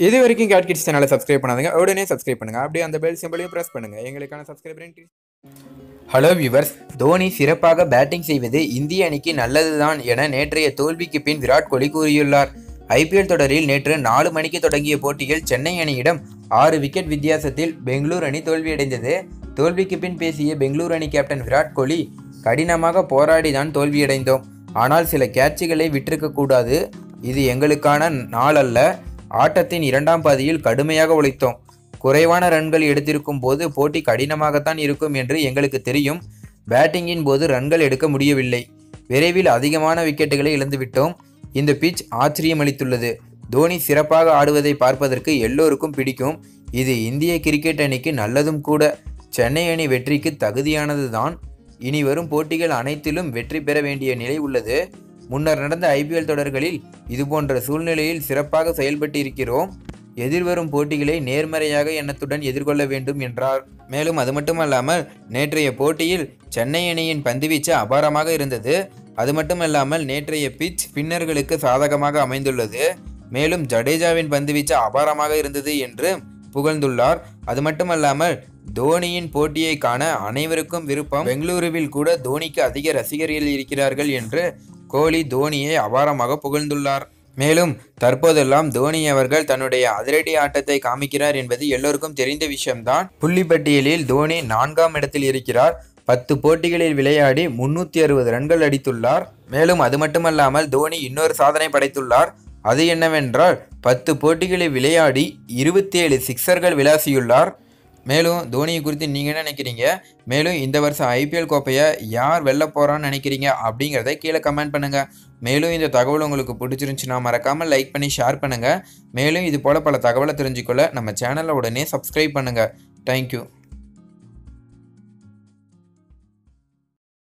இது வரைக்கும் gate kids சேனலை சப்ஸ்கிரைப் பண்ணாதீங்க, உடனே சப்ஸ்கிரைப் பண்ணுங்கள். அப்படியே அந்த பெல் சிம்பிளையும் ப்ரெஸ் பண்ணுங்கள். எங்களுக்கான சப்ஸ்கிரைபர். ஹலோ வியூவர்ஸ், தோனி சிறப்பாக பேட்டிங் செய்வது இந்திய அணிக்கு நல்லதுதான் என நேற்றைய தோல்விக்கு பின் விராட் கோலி கூறியுள்ளார். IPL தொடரில் நேற்று 4 மணிக்கு தொடங்கிய போட்டியில் சென்னை அணியிடம் 6 விக்கெட் வித்தியாசத்தில் பெங்களூர் அணி தோல்வியடைந்தது. தோல்விக்கு பின் பேசிய பெங்களூர் அணி கேப்டன் விராட் கோலி, கடினமாக போராடிதான் தோல்வியடைந்தோம். ஆனால் சில கேட்சுகளை விட்டிருக்க கூடாது. இது எங்களுக்கான நாள் அல்ல. ஆட்டத்தின் 2ஆம் பாதியில் கடுமையாக உழைத்தோம். குறைவான ரன்கள் எடுத்திருக்கும் போது போட்டி கடினமாகத்தான் இருக்கும் என்று எங்களுக்கு தெரியும். பேட்டிங்கின் போது ரன்கள் எடுக்க முடியவில்லை. விரைவில் அதிகமான விக்கெட்டுகளை இழந்துவிட்டோம். இந்த பிட்ச் ஆச்சரியமளித்துள்ளது. தோனி சிறப்பாக ஆடுவதை பார்ப்பதற்கு எல்லோருக்கும் பிடிக்கும். இது இந்திய கிரிக்கெட் அணிக்கு நல்லதும் கூட. சென்னை அணி வெற்றிக்கு தகுதியானது தான். இனி வரும் போட்டிகள் அனைத்திலும் வெற்றி பெற வேண்டிய நிலை உள்ளது. முன்னர் நடந்த IPL தொடர்களில் இதுபோன்ற சூழ்நிலையில் சிறப்பாக செயல்பட்டு இருக்கிறோம். எதிர்வரும் போட்டிகளை நேர்மறையாக எண்ணத்துடன் எதிர்கொள்ள வேண்டும் என்றார். மேலும் அது மட்டுமல்லாமல் நேற்றைய போட்டியில் சென்னை அணியின் பந்துவீச்சு அபாரமாக இருந்தது. அது மட்டுமல்லாமல் நேற்றைய பிட்ச் ஸ்பின்னர்களுக்கு சாதகமாக அமைந்துள்ளது. மேலும் ஜடேஜாவின் பந்துவீச்சு அபாரமாக இருந்தது என்று புகழ்ந்துள்ளார். அது மட்டுமல்லாமல் தோனியின் போட்டியை காண அனைவருக்கும் விருப்பம். பெங்களூருவில் கூட தோனிக்கு அதிக ரசிகர்கள் இருக்கிறார்கள் என்று கோலி தோனியை அபாரமாக புகழ்ந்துள்ளார். மேலும் தற்போதெல்லாம் தோனி அவர்கள் தன்னுடைய அதிரடி ஆட்டத்தை காமிக்கிறார் என்பது எல்லோருக்கும் தெரிந்த விஷயம்தான். புள்ளிப்பட்டியலில் தோனி 4ஆம் இடத்தில் இருக்கிறார். 10 போட்டிகளில் விளையாடி 360 ரன்கள் அடித்துள்ளார். மேலும் அது மட்டுமல்லாமல் தோனி இன்னொரு சாதனை படைத்துள்ளார். அது என்னவென்றால் 10 போட்டிகளில் விளையாடி 27 சிக்சர்கள் விளாசியுள்ளார். மேலும் தோனியை குறித்து நீங்கள் என்ன நினைக்கிறீங்க? மேலும் இந்த வருஷம் IPL கோப்பையை யார் வெல்ல போகிறான்னு நினைக்கிறீங்க அப்படிங்கிறத கீழே கமெண்ட் பண்ணுங்கள். மேலும் இந்த தகவல் உங்களுக்கு பிடிச்சிருந்துச்சுன்னா மறக்காமல் லைக் பண்ணி ஷேர் பண்ணுங்கள். மேலும் இது போல் பல தகவலை தெரிஞ்சுக்கொள்ள நம்ம சேனலை உடனே சப்ஸ்கிரைப் பண்ணுங்கள். தேங்க்யூ.